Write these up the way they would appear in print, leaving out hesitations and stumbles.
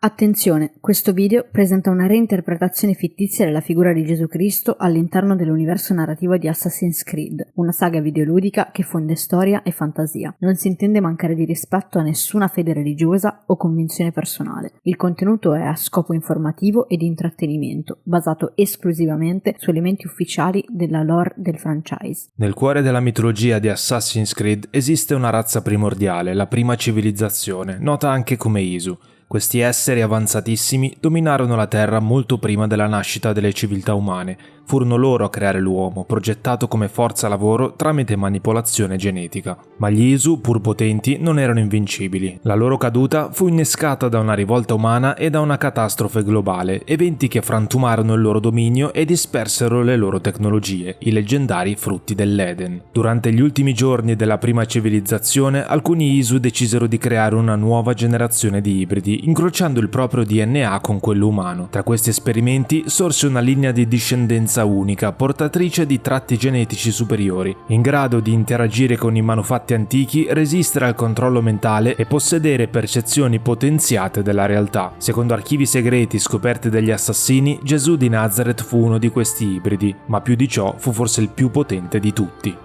Attenzione, questo video presenta una reinterpretazione fittizia della figura di Gesù Cristo all'interno dell'universo narrativo di Assassin's Creed, una saga videoludica che fonde storia e fantasia. Non si intende mancare di rispetto a nessuna fede religiosa o convinzione personale. Il contenuto è a scopo informativo e di intrattenimento, basato esclusivamente su elementi ufficiali della lore del franchise. Nel cuore della mitologia di Assassin's Creed esiste una razza primordiale, la prima civilizzazione, nota anche come Isu. Questi esseri avanzatissimi dominarono la Terra molto prima della nascita delle civiltà umane. Furono loro a creare l'uomo, progettato come forza lavoro tramite manipolazione genetica. Ma gli Isu, pur potenti, non erano invincibili. La loro caduta fu innescata da una rivolta umana e da una catastrofe globale, eventi che frantumarono il loro dominio e dispersero le loro tecnologie, i leggendari frutti dell'Eden. Durante gli ultimi giorni della prima civilizzazione, alcuni Isu decisero di creare una nuova generazione di ibridi, incrociando il proprio DNA con quello umano. Tra questi esperimenti sorse una linea di discendenza unica, portatrice di tratti genetici superiori, in grado di interagire con i manufatti antichi, resistere al controllo mentale e possedere percezioni potenziate della realtà. Secondo archivi segreti scoperti dagli assassini, Gesù di Nazareth fu uno di questi ibridi, ma più di ciò fu forse il più potente di tutti.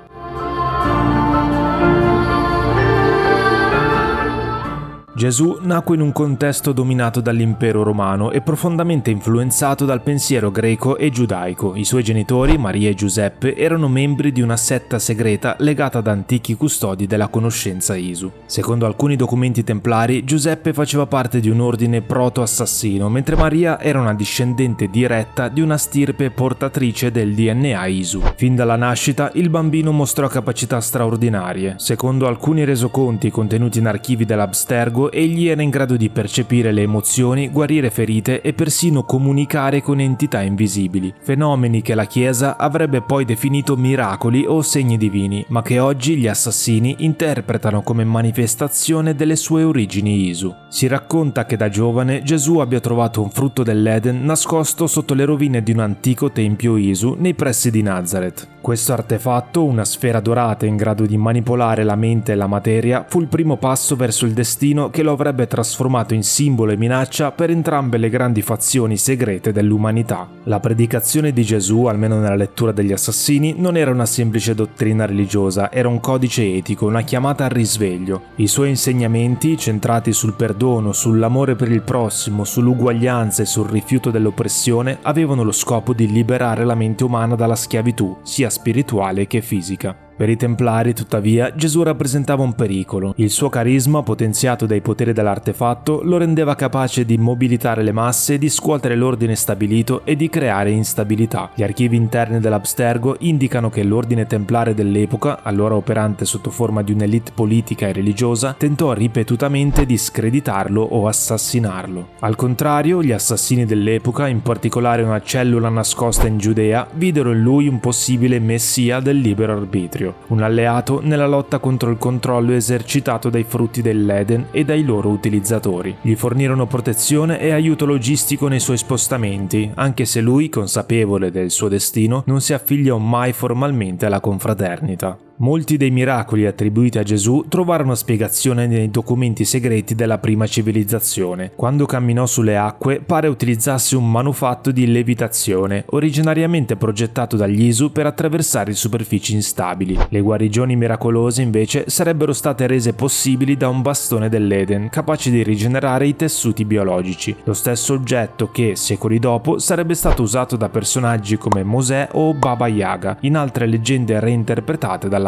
Gesù nacque in un contesto dominato dall'impero romano e profondamente influenzato dal pensiero greco e giudaico. I suoi genitori, Maria e Giuseppe, erano membri di una setta segreta legata ad antichi custodi della conoscenza Isu. Secondo alcuni documenti templari, Giuseppe faceva parte di un ordine proto-assassino, mentre Maria era una discendente diretta di una stirpe portatrice del DNA Isu. Fin dalla nascita, il bambino mostrò capacità straordinarie. Secondo alcuni resoconti contenuti in archivi dell'Abstergo, egli era in grado di percepire le emozioni, guarire ferite e persino comunicare con entità invisibili, fenomeni che la Chiesa avrebbe poi definito miracoli o segni divini, ma che oggi gli assassini interpretano come manifestazione delle sue origini Isu. Si racconta che da giovane Gesù abbia trovato un frutto dell'Eden nascosto sotto le rovine di un antico tempio Isu nei pressi di Nazareth. Questo artefatto, una sfera dorata in grado di manipolare la mente e la materia, fu il primo passo verso il destino che lo avrebbe trasformato in simbolo e minaccia per entrambe le grandi fazioni segrete dell'umanità. La predicazione di Gesù, almeno nella lettura degli assassini, non era una semplice dottrina religiosa, era un codice etico, una chiamata al risveglio. I suoi insegnamenti, centrati sul perdono, sull'amore per il prossimo, sull'uguaglianza e sul rifiuto dell'oppressione, avevano lo scopo di liberare la mente umana dalla schiavitù, sia spirituale che fisica. Per i Templari, tuttavia, Gesù rappresentava un pericolo. Il suo carisma, potenziato dai poteri dell'artefatto, lo rendeva capace di mobilitare le masse, di scuotere l'ordine stabilito e di creare instabilità. Gli archivi interni dell'Abstergo indicano che l'ordine templare dell'epoca, allora operante sotto forma di un'elite politica e religiosa, tentò ripetutamente di screditarlo o assassinarlo. Al contrario, gli assassini dell'epoca, in particolare una cellula nascosta in Giudea, videro in lui un possibile messia del libero arbitrio. Un alleato nella lotta contro il controllo esercitato dai frutti dell'Eden e dai loro utilizzatori. Gli fornirono protezione e aiuto logistico nei suoi spostamenti, anche se lui, consapevole del suo destino, non si affiliò mai formalmente alla confraternita. Molti dei miracoli attribuiti a Gesù trovarono spiegazione nei documenti segreti della prima civilizzazione. Quando camminò sulle acque, pare utilizzasse un manufatto di levitazione, originariamente progettato dagli Isu per attraversare superfici instabili. Le guarigioni miracolose, invece, sarebbero state rese possibili da un bastone dell'Eden, capace di rigenerare i tessuti biologici, lo stesso oggetto che, secoli dopo, sarebbe stato usato da personaggi come Mosè o Baba Yaga, in altre leggende reinterpretate dall'Abstergo.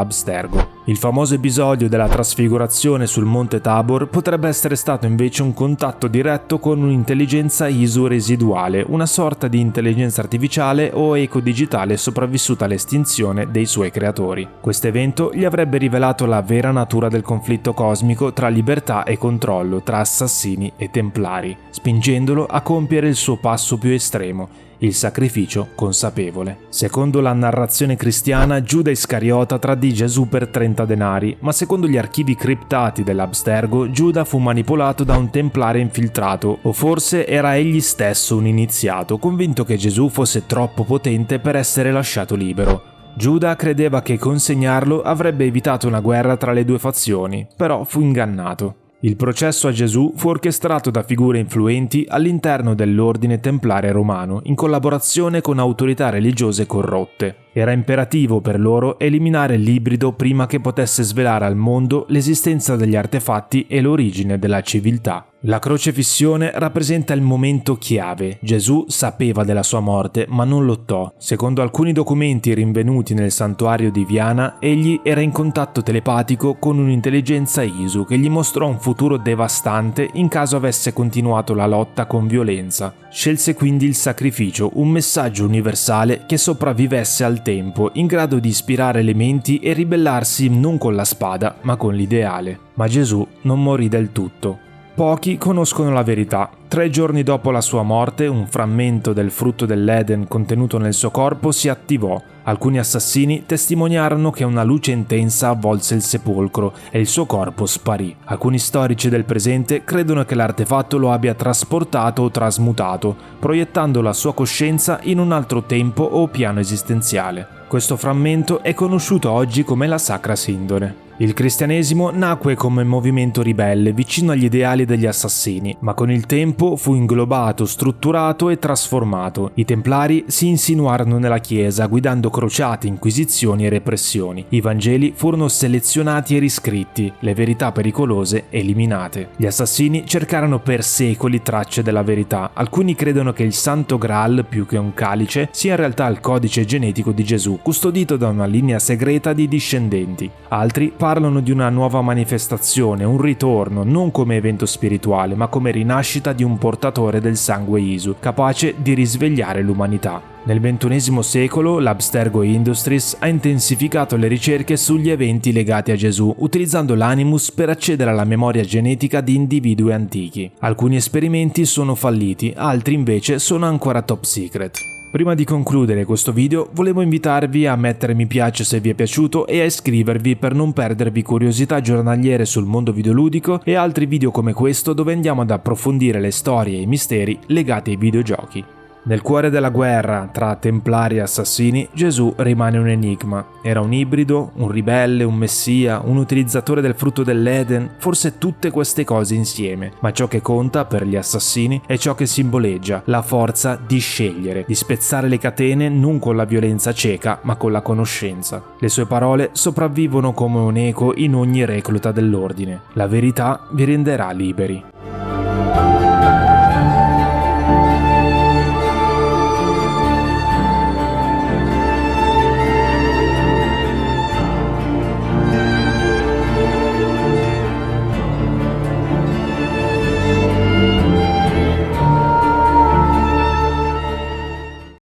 Il famoso episodio della trasfigurazione sul monte Tabor potrebbe essere stato invece un contatto diretto con un'intelligenza Isu residuale, una sorta di intelligenza artificiale o eco digitale sopravvissuta all'estinzione dei suoi creatori. Questo evento gli avrebbe rivelato la vera natura del conflitto cosmico tra libertà e controllo, tra assassini e templari, spingendolo a compiere il suo passo più estremo, il sacrificio consapevole. Secondo la narrazione cristiana, Giuda Iscariota tradì Gesù per 30 denari, ma secondo gli archivi criptati dell'Abstergo, Giuda fu manipolato da un templare infiltrato, o forse era egli stesso un iniziato, convinto che Gesù fosse troppo potente per essere lasciato libero. Giuda credeva che consegnarlo avrebbe evitato una guerra tra le due fazioni, però fu ingannato. Il processo a Gesù fu orchestrato da figure influenti all'interno dell'ordine templare romano, in collaborazione con autorità religiose corrotte. Era imperativo per loro eliminare l'ibrido prima che potesse svelare al mondo l'esistenza degli artefatti e l'origine della civiltà. La crocefissione rappresenta il momento chiave. Gesù sapeva della sua morte, ma non lottò. Secondo alcuni documenti rinvenuti nel santuario di Viana, egli era in contatto telepatico con un'intelligenza ISU che gli mostrò un futuro devastante in caso avesse continuato la lotta con violenza. Scelse quindi il sacrificio, un messaggio universale che sopravvivesse al tempo, in grado di ispirare le menti e ribellarsi non con la spada, ma con l'ideale. Ma Gesù non morì del tutto. Pochi conoscono la verità. 3 giorni dopo la sua morte, un frammento del frutto dell'Eden contenuto nel suo corpo si attivò. Alcuni assassini testimoniarono che una luce intensa avvolse il sepolcro e il suo corpo sparì. Alcuni storici del presente credono che l'artefatto lo abbia trasportato o trasmutato, proiettando la sua coscienza in un altro tempo o piano esistenziale. Questo frammento è conosciuto oggi come la Sacra Sindone. Il cristianesimo nacque come movimento ribelle vicino agli ideali degli assassini, ma con il tempo fu inglobato, strutturato e trasformato. I templari si insinuarono nella Chiesa guidando crociate, inquisizioni e repressioni. I Vangeli furono selezionati e riscritti, le verità pericolose eliminate. Gli assassini cercarono per secoli tracce della verità. Alcuni credono che il Santo Graal, più che un calice, sia in realtà il codice genetico di Gesù, custodito da una linea segreta di discendenti. Altri parlano di una nuova manifestazione, un ritorno, non come evento spirituale, ma come rinascita di un portatore del sangue Isu, capace di risvegliare l'umanità. Nel XXI secolo l'Abstergo Industries ha intensificato le ricerche sugli eventi legati a Gesù, utilizzando l'Animus per accedere alla memoria genetica di individui antichi. Alcuni esperimenti sono falliti, altri invece sono ancora top secret. Prima di concludere questo video, volevo invitarvi a mettere mi piace se vi è piaciuto e a iscrivervi per non perdervi curiosità giornaliere sul mondo videoludico e altri video come questo dove andiamo ad approfondire le storie e i misteri legati ai videogiochi. Nel cuore della guerra tra templari e assassini, Gesù rimane un enigma. Era un ibrido, un ribelle, un messia, un utilizzatore del frutto dell'Eden, forse tutte queste cose insieme. Ma ciò che conta per gli assassini è ciò che simboleggia, la forza di scegliere, di spezzare le catene non con la violenza cieca, ma con la conoscenza. Le sue parole sopravvivono come un eco in ogni recluta dell'ordine. La verità vi renderà liberi.